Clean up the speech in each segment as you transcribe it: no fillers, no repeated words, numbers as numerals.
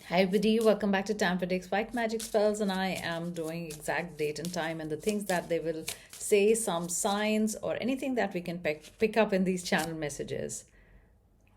Hi everybody, welcome back to Time for Dick's White Magic Spells, and I am doing exact date and time and the things that they will say, some signs or anything that we can pick up in these channel messages.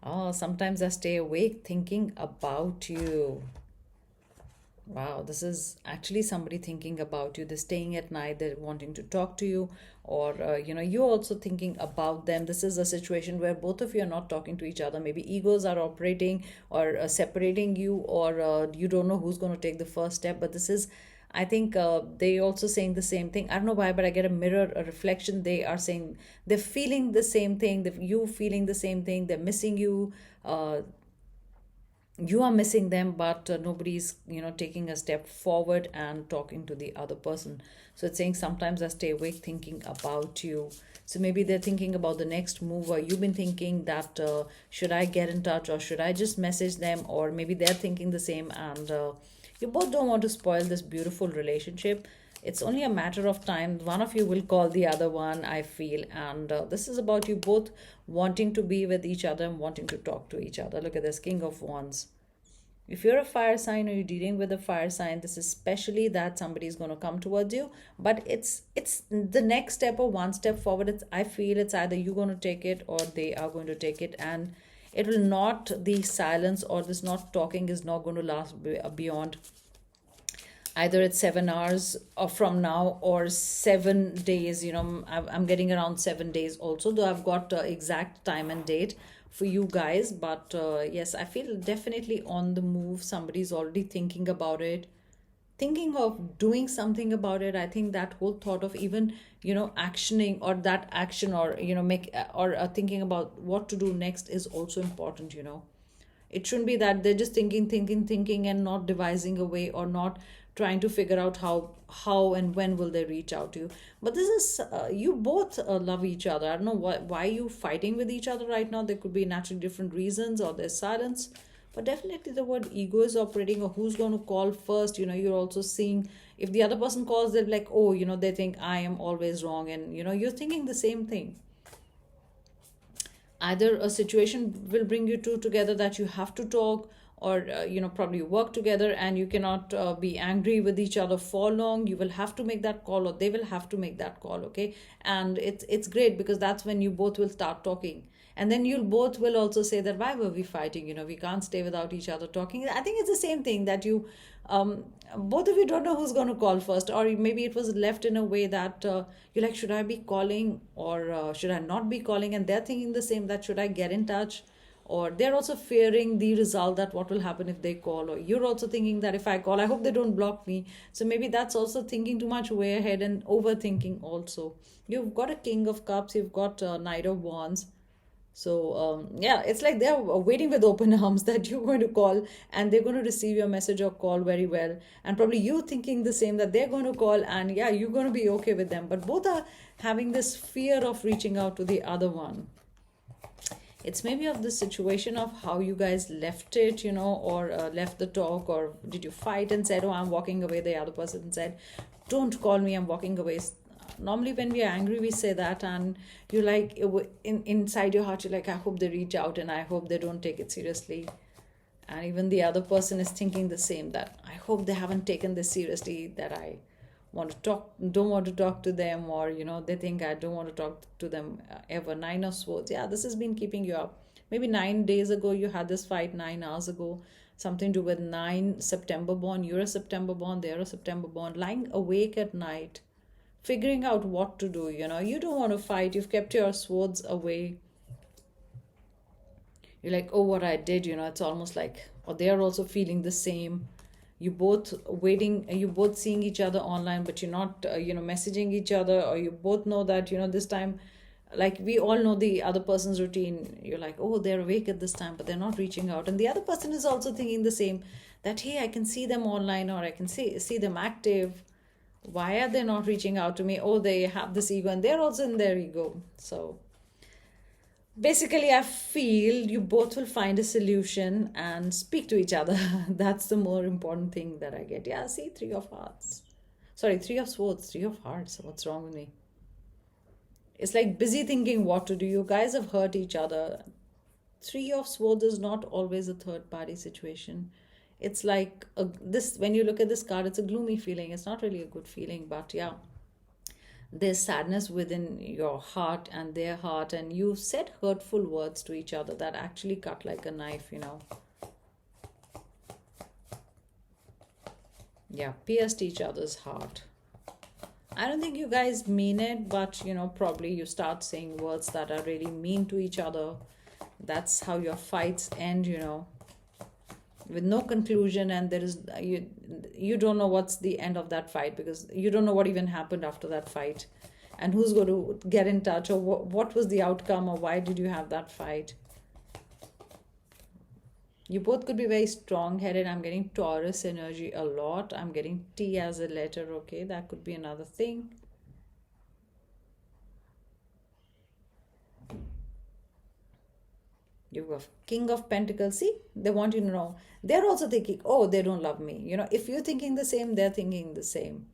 Oh, sometimes I stay awake thinking about you. Wow, this is actually somebody thinking about you. They're staying at night, they're wanting to talk to you, or you're also thinking about them. This is a situation where both of you are not talking to each other. Maybe egos are operating or separating you, or you don't know who's going to take the first step. But this is, I think, they also saying the same thing. I don't know why, but I get a mirror, a reflection. They are saying they're feeling the same thing. You feeling the same thing. They're missing you. You are missing them, but nobody's taking a step forward and talking to the other person. So it's saying sometimes I stay awake thinking about you. So maybe they're thinking about the next move, or you've been thinking that should I get in touch or should I just message them, or maybe they're thinking the same, and you both don't want to spoil this beautiful relationship. It's only a matter of time. One of you will call the other one, I feel. And this is about you both wanting to be with each other and wanting to talk to each other. Look at this King of Wands. If you're a fire sign or you're dealing with a fire sign, this is especially that somebody is going to come towards you. But it's the next step or one step forward. I feel it's either you're going to take it or they are going to take it, and it will not, the silence or this not talking is not going to last beyond either it's 7 hours from now or 7 days. I'm getting around 7 days also, though I've got exact time and date for you guys. But yes, I feel definitely on the move. Somebody's already thinking about it, thinking of doing something about it. I think that whole thought of even actioning, or that action, or make or thinking about what to do next is also important. It shouldn't be that they're just thinking and not devising a way, or not trying to figure out how and when will they reach out to you. But this is you both love each other. I don't know why you fighting with each other right now. There could be naturally different reasons, or there's silence. But definitely the word ego is operating, or who's going to call first. You're also seeing, if the other person calls, they're like, oh, they think I am always wrong, and you're thinking the same thing. Either a situation will bring you two together that you have to talk, or probably work together, and you cannot be angry with each other for long. You will have to make that call, or they will have to make that call. Okay. And it's great, because that's when you both will start talking, and then you'll both will also say that why were we fighting, we can't stay without each other talking. I think it's the same thing, that you both of you don't know who's going to call first, or maybe it was left in a way that you're like, should I be calling, or should I not be calling, and they're thinking the same, that should I get in touch, or they're also fearing the result, that what will happen if they call, or you're also thinking that if I call, I hope they don't block me. So maybe that's also thinking too much way ahead and overthinking also. You've got a King of Cups, you've got a Knight of Wands. So yeah, it's like they're waiting with open arms that you're going to call, and they're going to receive your message or call very well, and probably you thinking the same, that they're going to call, and yeah, you're going to be okay with them. But both are having this fear of reaching out to the other one. It's maybe of the situation of how you guys left it, or left the talk, or did you fight and said, oh, I'm walking away. The other person said, don't call me, I'm walking away. Normally when we are angry, we say that, and you like, inside your heart, you're like, I hope they reach out, and I hope they don't take it seriously. And even the other person is thinking the same, that I hope they haven't taken this seriously, that I don't want to talk to them, or they think I don't want to talk to them ever. Nine of Swords, yeah, this has been keeping you up. Maybe 9 days ago you had this fight, 9 hours ago. Something to do with 9 September born. You're a September born, they're a September born, lying awake at night figuring out what to do. You don't want to fight, you've kept your swords away. You're like, oh, what I did, it's almost like, or they are also feeling the same. You both waiting, you both seeing each other online, but you're not messaging each other, or you both know that this time, like we all know the other person's routine. You're like, oh, they're awake at this time, but they're not reaching out, and the other person is also thinking the same, that hey, I can see them online, or I can see them active. Why are they not reaching out to me? Oh, they have this ego, and they're also in their ego. So basically, I feel you both will find a solution and speak to each other. That's the more important thing that I get. Yeah, see, Three of Hearts. Sorry, Three of Swords, Three of Hearts. What's wrong with me? It's like busy thinking what to do. You guys have hurt each other. Three of Swords is not always a third party situation. It's like this, when you look at this card, it's a gloomy feeling. It's not really a good feeling, but yeah, there's sadness within your heart and their heart, and you've said hurtful words to each other that actually cut like a knife, yeah, pierced each other's heart. I don't think you guys mean it, but probably you start saying words that are really mean to each other. That's how your fights end, with no conclusion, and there is you don't know what's the end of that fight, because you don't know what even happened after that fight, and who's going to get in touch, or what was the outcome, or why did you have that fight. You both could be very strong-headed. I'm getting Taurus energy a lot. I'm getting T as a letter. Okay, that could be another thing. You've got King of Pentacles. See, they want you to know. They're also thinking, oh, they don't love me. If you're thinking the same, they're thinking the same.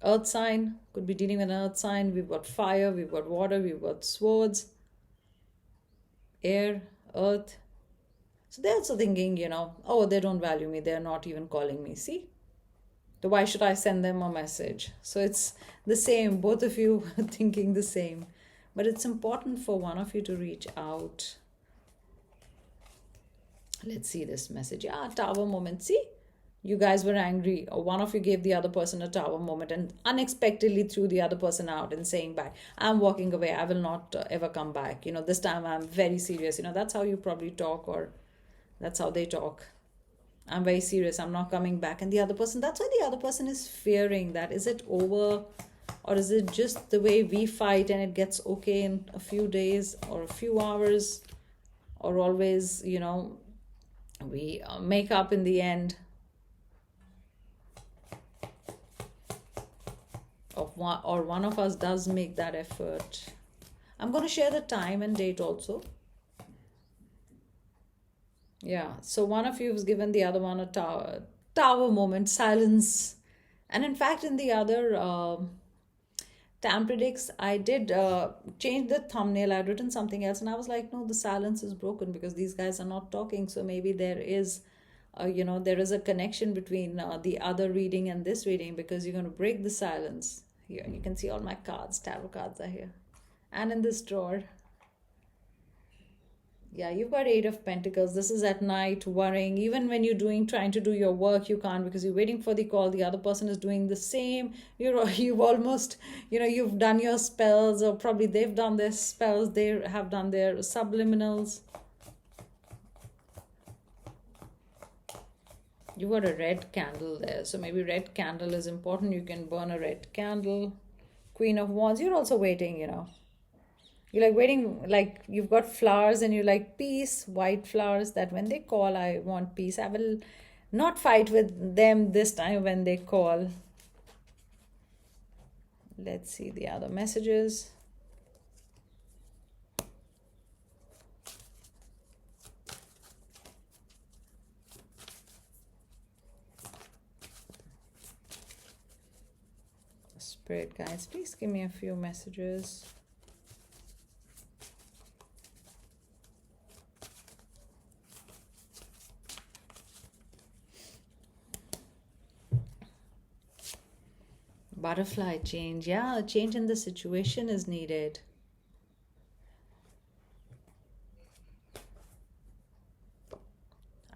Earth sign, could be dealing with an earth sign. We've got fire, we've got water, we've got swords, air, earth. So they're also thinking, oh, they don't value me. They're not even calling me. See? So why should I send them a message? So it's the same. Both of you are thinking the same. But it's important for one of you to reach out. Let's see this message. Yeah, tower moment. See? You guys were angry, or one of you gave the other person a tower moment and unexpectedly threw the other person out and saying back, I'm walking away. I will not ever come back. This time I'm very serious. That's how you probably talk, or that's how they talk. I'm very serious. I'm not coming back. And the other person, that's why the other person is fearing that. Is it over? Or is it just the way we fight and it gets okay in a few days or a few hours? Or always, we make up in the end. Or one of us does make that effort. I'm going to share the time and date also. Yeah, so one of you has given the other one a tower moment, silence. And in fact, in the other Tam Predicts, I did change the thumbnail. I'd written something else, and I was like, no, the silence is broken because these guys are not talking. So maybe there is, there is a connection between the other reading and this reading, because you're going to break the silence. Here, you can see all my cards, tarot cards are here. And in this drawer. Yeah, you've got Eight of Pentacles. This is at night, worrying. Even when you're trying to do your work, you can't, because you're waiting for the call. The other person is doing the same. You've almost, you've done your spells, or probably they've done their spells. They have done their subliminals. You've got a red candle there. So maybe red candle is important. You can burn a red candle. Queen of Wands. You're also waiting, You're like waiting, like you've got flowers and you're like, peace, white flowers, that when they call, I want peace. I will not fight with them this time when they call. Let's see the other messages. Spirit guides, please give me a few messages. Butterfly change. Yeah, a change in the situation is needed.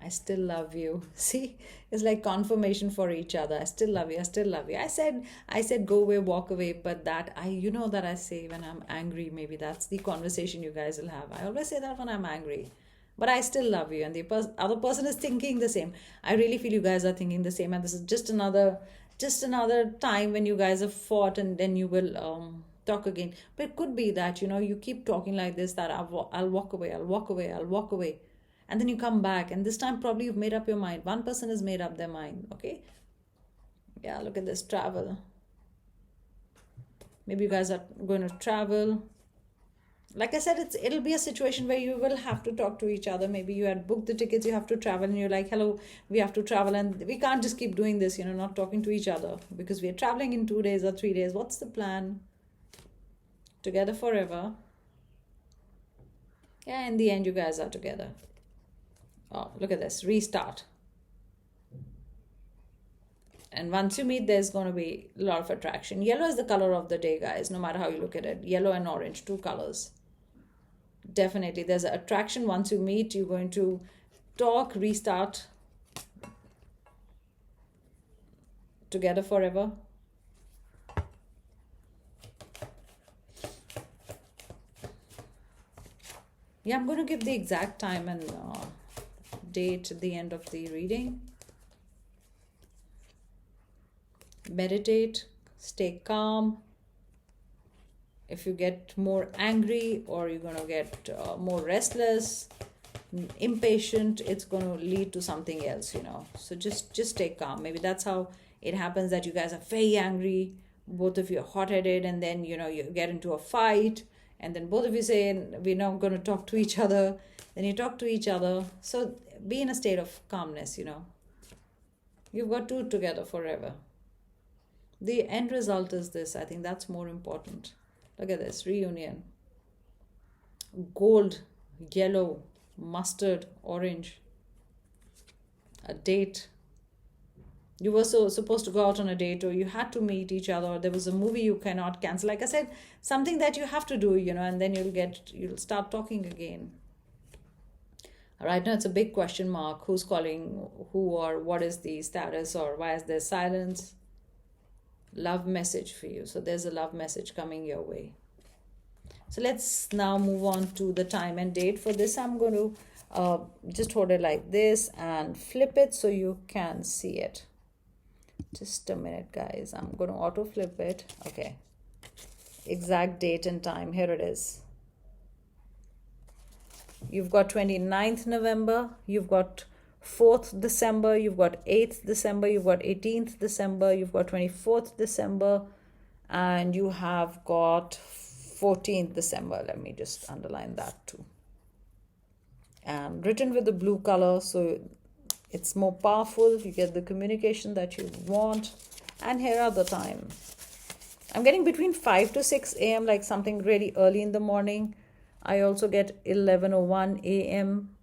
I still love you. See, it's like confirmation for each other. I still love you. I still love you. I said go away, walk away, but that that I say when I'm angry. Maybe that's the conversation you guys will have. I always say that when I'm angry. But I still love you, and the other person is thinking the same. I really feel you guys are thinking the same, and this is just another time when you guys have fought, and then you will talk again. But it could be that you keep talking like this, that I'll walk away, I'll walk away, I'll walk away, and then you come back, and this time probably you've made up your mind. One person has made up their mind. Okay, yeah, look at this, travel. Maybe you guys are going to travel. Like I said, it'll be a situation where you will have to talk to each other. Maybe you had booked the tickets, you have to travel, and you're like, hello, we have to travel, and we can't just keep doing this, not talking to each other, because we're traveling in 2 days or 3 days. What's the plan? Together forever. Yeah, in the end, you guys are together. Oh, look at this, restart. And once you meet, there's going to be a lot of attraction. Yellow is the color of the day, guys, no matter how you look at it. Yellow and orange, two colors. Definitely, there's an attraction. Once you meet, you're going to talk, restart together forever. Yeah, I'm going to give the exact time and date at the end of the reading. Meditate, stay calm. If you get more angry or you're going to get more restless, impatient, it's going to lead to something else, So just stay calm. Maybe that's how it happens, that you guys are very angry, both of you are hot-headed, and then you get into a fight, and then both of you say we're not going to talk to each other. Then you talk to each other. So be in a state of calmness. You've got two together forever. The end result is this. I think that's more important. Look at this reunion. Gold, yellow, mustard, orange. A date. You were supposed to go out on a date, or you had to meet each other, or there was a movie you cannot cancel. Like I said, something that you have to do, and then you'll start talking again. Right now it's a big question mark. Who's calling who, or what is the status, or why is there silence? Love message for you. So there's a love message coming your way. So let's now move on to the time and date. For this, I'm going to just hold it like this and flip it so you can see it. Just a minute, guys. I'm going to auto flip it. Okay. Exact date and time. Here it is. You've got 29th November. You've got 4th December. You've got 8th December. You've got 18th December. You've got 24th December. And you have got 14th December. Let me just underline that too. And written with the blue color, so it's more powerful. You get the communication that you want. And here are the time. I'm getting between 5 to 6 a.m., like something really early in the morning. I also get 11:01 a.m.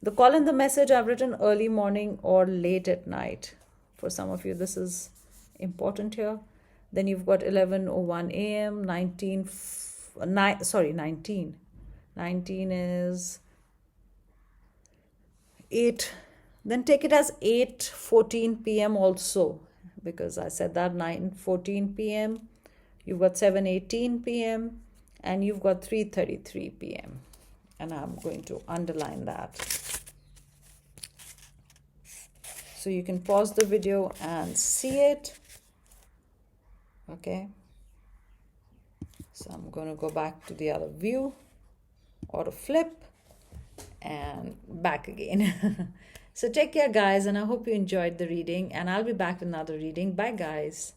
The call and the message I've written early morning or late at night. For some of you, this is important here. Then you've got 11:01 a.m., 19. 19 is 8. Then take it as 8:14 p.m. also, because I said that 9:14 p.m. You've got 7:18 p.m. and you've got 3:33 p.m. And I'm going to underline that. So you can pause the video and see it. Okay. So I'm going to go back to the other view, auto flip, and back again. So take care, guys, and I hope you enjoyed the reading, and I'll be back with another reading. Bye, guys.